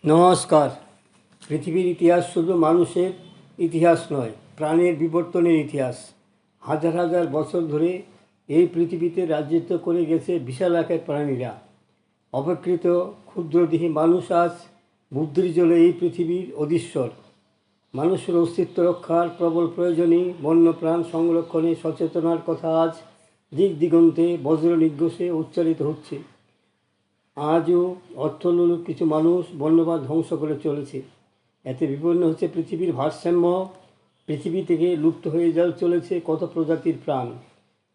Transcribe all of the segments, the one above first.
নমস্কার। পৃথিবীর ইতিহাস শুধু মানুষের ইতিহাস নয়, প্রাণের বিবর্তনের ইতিহাস। হাজার হাজার বছর ধরে এই পৃথিবীতে রাজত্ব করে গেছে বিশালাকার প্রাণীরা। অপেক্ষিত ক্ষুদ্রদেহী মানুষ আজ বুদ্ধির জলে এই পৃথিবীর অধীশ্বর। মানুষের অস্তিত্ব রক্ষার প্রবল প্রয়োজনে বন্যপ্রাণ সংরক্ষণে সচেতনার কথা আজ দিক দিগন্তে বজ্র নির্ঘোষে উচ্চারিত হচ্ছে। আজও অর্থলোলুপ কিছু মানুষ বন্যপ্রাণ ধ্বংস করে চলেছে। এতে বিপন্ন হচ্ছে পৃথিবীর ভারসাম্য। পৃথিবী থেকে লুপ্ত হয়ে চলেছে কত প্রজাতির প্রাণ।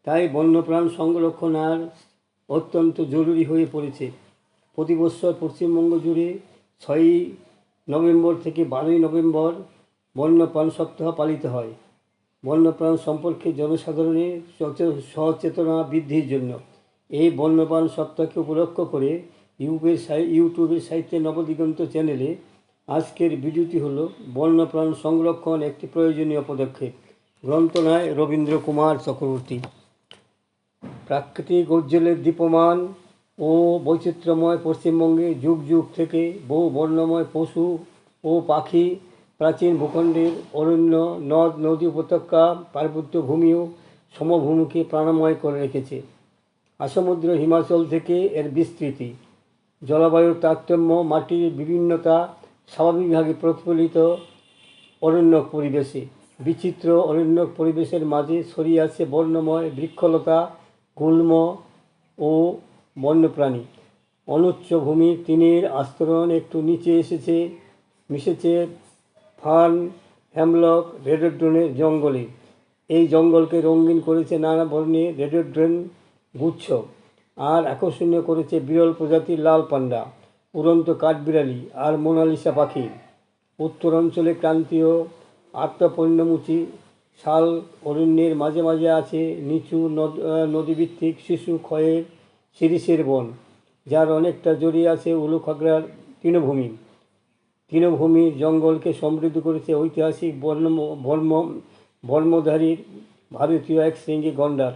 তাই বন্যপ্রাণ সংরক্ষণ আর অত্যন্ত জরুরি হয়ে পড়েছে। প্রতি বছর পশ্চিমবঙ্গ জুড়ে 6ই নভেম্বর থেকে 12ই নভেম্বর বন্যপ্রাণ সপ্তাহ পালিত হয়। বন্যপ্রাণ সম্পর্কে জনসাধারণের সচেতনা বৃদ্ধির জন্য এই বন্যপ্রাণ সপ্তাহকে উপলক্ষ করে ইউটিউবের সাহিত্যে নবদিগন্ত চ্যানেলে আজকের ভিডিওটি হলো বন্যপ্রাণ সংরক্ষণ একটি প্রয়োজনীয় পদক্ষেপ। গ্রন্থনায় রবীন্দ্র কুমার চক্রবর্তী। প্রাকৃতিক ঔজ্জ্বল্যের দীপ্যমান ও বৈচিত্র্যময় পশ্চিমবঙ্গে যুগ যুগ থেকে বহু বর্ণময় পশু ও পাখি প্রাচীন ভূখণ্ডের অরণ্য, নদ নদী, উপত্যকা, পার্বত্য ভূমি ও সমভূমিকে প্রাণময় করে রেখেছে। আসমুদ্র হিমাচল থেকে এর বিস্তৃতি, জলবায়ুর তারতম্য, মাটির বিভিন্নতা স্বাভাবিকভাবে প্রতিফলিত অরণ্যক পরিবেশে। বিচিত্র অরণ্যক পরিবেশের মাঝে ছড়িয়ে আছে বর্ণময় বৃক্ষলতা, গুল্ম ও বন্যপ্রাণী। অনুচ্চ ভূমির টিনের আস্তরণ একটু নিচে মিশেছে ফার্ন, হ্যামলক, রেডোড্রনের জঙ্গলে। এই জঙ্গলকে রঙিন করেছে নানা বর্ণের রেডোড্রন গুচ্ছ, আর আকর্ষণীয় করেছে বিরল প্রজাতির লাল পান্ডা, উড়ন্ত কাঠবিড়ালি আর মোনালিসা পাখি। উত্তরাঞ্চলে ক্রান্তীয় আত্মপর্ণমুচী শাল অরণ্যের মাঝে মাঝে আছে নিচু নদীভিত্তিক শিশু ক্ষয়ের শিরীষের বন, যার অনেকটা জড়িয়ে আছে উলুখাগড়ার তৃণভূমি। তৃণভূমির জঙ্গলকে সমৃদ্ধ করেছে ঐতিহাসিক বর্মধারীর ভারতীয় এক শৃঙ্গী গন্ডার,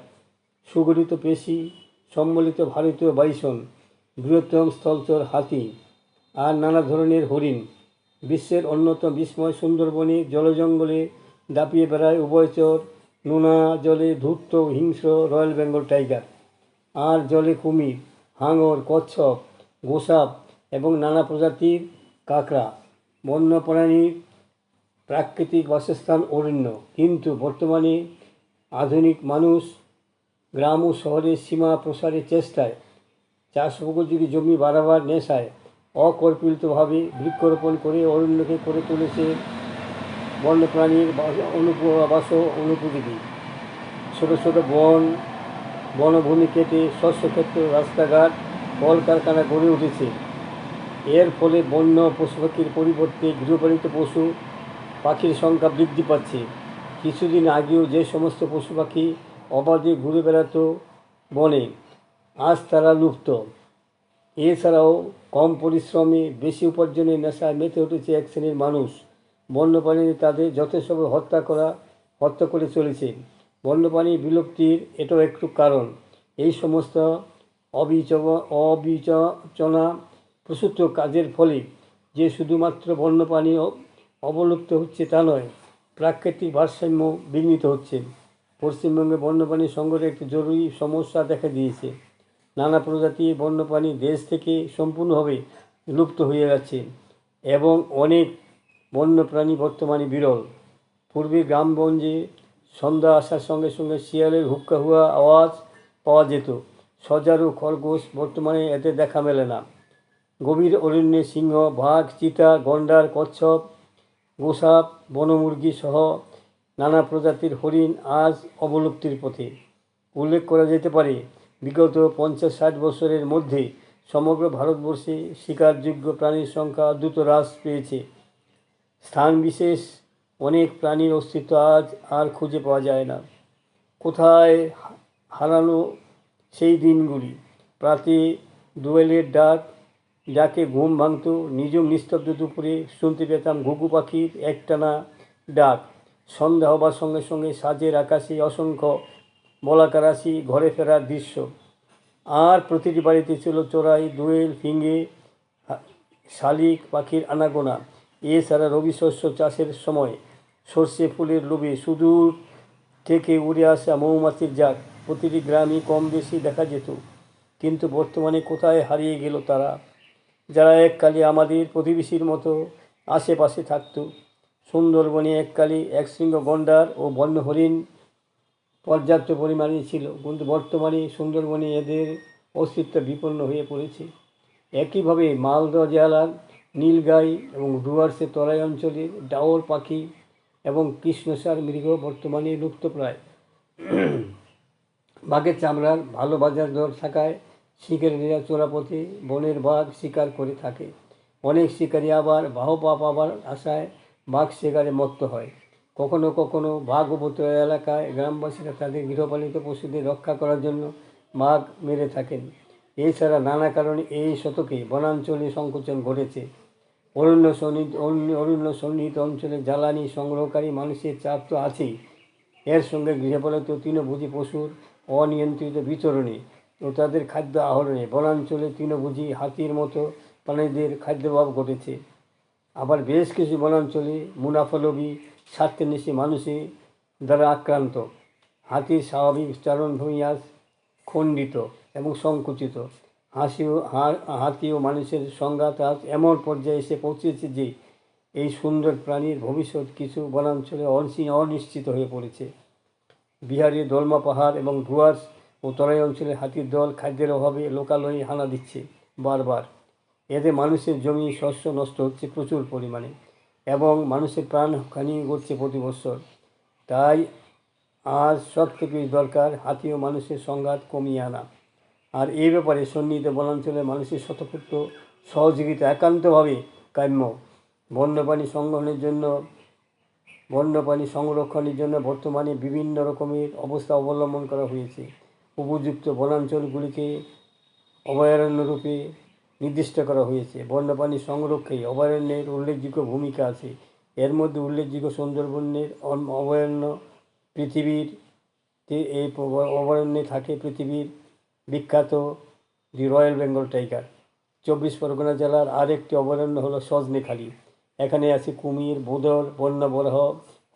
সুগঠিত পেশি সম্মিলিত ভারতীয় বাইসন, বৃহত্তম স্থলচর হাতি আর নানা ধরনের হরিণ। বিশ্বের অন্যতম বিস্ময় সুন্দরবনে জলজঙ্গলে দাপিয়ে বেড়ায় উভয়চর, নোনা জলে ধূর্ত হিংস্র রয়্যাল বেঙ্গল টাইগার, আর জলে কুমির, হাঙর, কচ্ছপ, গোসাপ এবং নানা প্রজাতির কাঁকড়া। বন্যপ্রাণীর প্রাকৃতিক বাসস্থান অরণ্য, কিন্তু বর্তমানে আধুনিক মানুষ গ্রাম ও শহরের সীমা প্রসারের চেষ্টায়, চাষোপযোগী জমি বাড়াবার নেশায় অকল্পিতভাবে বৃক্ষরোপণ করে অরণ্যকে করে তুলেছে বন্যপ্রাণীর বাস অনুপযোগী। ছোটো ছোটো বনভূমি কেটে শস্যক্ষেত্র, রাস্তাঘাট, কলকারখানা গড়ে উঠেছে। এর ফলে বন্য পশু পাখির পরিবর্তে গৃহপালিত পশু পাখির সংখ্যা বৃদ্ধি পাচ্ছে। কিছুদিন আগেও যে সমস্ত পশু পাখি অবাধে ঘুরে বেড়াতো বনে, আজ তারা লুপ্ত। এছাড়াও কম পরিশ্রমে বেশি উপার্জনের নেশায় মেতে উঠেছে এক শ্রেণীর মানুষ। বন্যপ্রাণী তাদের যথেষ্ট হত্যা করে চলেছে। বন্যপ্রাণী বিলুপ্তির এটাও একটু কারণ। এই সমস্ত অবিচনা প্রসূত কাজের ফলে যে শুধুমাত্র বন্যপ্রাণী অবলুপ্ত হচ্ছে তা নয়, প্রাকৃতিক ভারসাম্য বিঘ্নিত হচ্ছে। পশ্চিমবঙ্গে বন্যপ্রাণী সংকটের একটি জরুরি সমস্যা দেখা দিয়েছে। নানা প্রজাতির বন্যপ্রাণী দেশ থেকে সম্পূর্ণভাবে লুপ্ত হয়ে যাচ্ছে এবং অনেক বন্যপ্রাণী বর্তমানে বিরল। পূর্বে গ্রামগঞ্জে সন্ধ্যা আসার সঙ্গে সঙ্গে শিয়ালের হুক্কা হুয়া আওয়াজ পাওয়া যেত। সজারু, খরগোশ বর্তমানে এতে দেখা মেলে না। গভীর অরণ্যে সিংহ, বাঘ, চিতা, গন্ডার, কচ্ছপ, গোসাপ, বনমুরগি সহ নানা প্রজাতির হরিণ আজ অবলুপ্তির পথে। উল্লেখ করা যেতে পারে, বিগত 50-60 বছরের মধ্যে সমগ্র ভারতবর্ষে শিকারযোগ্য প্রাণীর সংখ্যা দ্রুত হ্রাস পেয়েছে। স্থান বিশেষ অনেক প্রাণীর অস্তিত্ব আজ আর খুঁজে পাওয়া যায় না। কোথায় হারানো সেই দিনগুলি? প্রাতে দোয়েলের ডাকে ঘুম ভাঙত। নিঝুম নিস্তব্ধ দুপুরে শুনতে পেতাম ঘুঘু পাখির একটানা ডাক। সন্ধ্যা হবার সঙ্গে সঙ্গে সাজের আকাশে অসংখ্য বলাকা রাশি ঘরে ফেরার দৃশ্য। আর প্রতিটি বাড়িতে ছিল চড়াই, দোয়েল, ফিঙে শালিক পাখির আনাগোনা। এছাড়া রবি শস্য চাষের সময় সর্ষে ফুলের লোভে সুদূর থেকে উড়ে আসা মৌমাছির জাক প্রতিটি গ্রামই কম বেশি দেখা যেত। কিন্তু বর্তমানে কোথায় হারিয়ে গেল তারা, যারা এককালে আমাদের প্রতিবেশীর মতো আশেপাশে থাকত। সুন্দরবনে এককালে একশৃঙ্গ গন্ডার ও বন্য হরিণ পর্যাপ্ত পরিমাণে ছিল, কিন্তু বর্তমানে সুন্দরবনে এদের অস্তিত্ব বিপন্ন হয়ে পড়েছে। একইভাবে মালদহ জেলার নীলগাই এবং ডুয়ার্সের তরাই অঞ্চলের ডাওর পাখি এবং কৃষ্ণসার মৃগ বর্তমানে লুপ্তপ্রায়। বাঘের চামড়ার ভালো বাজার দর থাকায় শিকারীরা চোরাপথে বনের বাঘ শিকার করে থাকে। অনেক শিকারী আবার বাহবা পাবার আশায় বাঘ শিকারে মত্ত হয়। কখনো কখনো বাঘ উপদ্রব এলাকায় গ্রামবাসীরা তাদের গৃহপালিত পশুদের রক্ষা করার জন্য বাঘ মেরে থাকেন। এছাড়া নানা কারণে এই শতকে বনাঞ্চলে সংকোচন ঘটেছে। অরণ্য সন্নিহিত অঞ্চলে জ্বালানি সংগ্রহকারী মানুষের চাপ তো আছেই, এর সঙ্গে গৃহপালিত তৃণভোজী পশুর অনিয়ন্ত্রিত বিচরণে ও তাদের খাদ্য আহরণে বনাঞ্চলে তৃণভোজী হাতির মতো প্রাণীদের খাদ্যাভাব ঘটেছে। আবার বেশ কিছু বনাঞ্চলে মুনাফালোভী স্বার্থন্বেষী মানুষের দ্বারা আক্রান্ত। হাতির স্বাভাবিক চারণভূমি আজ খণ্ডিত এবং সংকুচিত। হাতি ও মানুষের সংঘাত আজ এমন পর্যায়ে এসে পৌঁছেছে যে এই সুন্দর প্রাণীর ভবিষ্যৎ কিছু বনাঞ্চলে অনিশ্চিত হয়ে পড়েছে। বিহারের দলমা পাহাড় এবং ডুয়ার্স ও তরাই অঞ্চলে হাতির দল খাদ্যের অভাবে লোকালয়ে হানা দিচ্ছে বারবার। এতে মানুষের জমি শস্য নষ্ট হচ্ছে প্রচুর পরিমাণে এবং মানুষের প্রাণহানি ঘটছে প্রতি বছর। তাই আজ সব থেকে দরকার হাতি ও মানুষের সংঘাত কমিয়ে আনা। আর এই ব্যাপারে সন্নিহিত বনাঞ্চলের মানুষের স্বতঃস্ফূর্ত সহযোগিতা একান্তভাবে কাম্য। বন্যপ্রাণী সংরক্ষণের জন্য বর্তমানে বিভিন্ন রকমের অবস্থা অবলম্বন করা হয়েছে। উপযুক্ত বনাঞ্চলগুলিকে অভয়ারণ্য রূপে নির্দিষ্ট করা হয়েছে। বন্যপ্রাণী সংরক্ষণে অভয়ারণ্যের উল্লেখযোগ্য ভূমিকা আছে। এর মধ্যে উল্লেখযোগ্য সুন্দরবনের অভয়ারণ্য। এই অভয়ারণ্যে থাকে পৃথিবীর বিখ্যাত দি রয়্যাল বেঙ্গল টাইগার। 24 পরগনা জেলার আরেকটি অভয়ারণ্য হলো সজনেখালি। এখানে আছে কুমির, বোদর, বন্যবরাহ,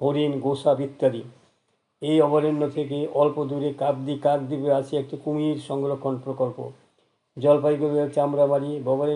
হরিণ, গোসাপ ইত্যাদি। এই অভয়ারণ্য থেকে অল্প দূরে কাকদ্বীপে আছে একটি কুমির সংরক্ষণ প্রকল্প। জলপাইগুড়ি, চামড়াবাড়ি,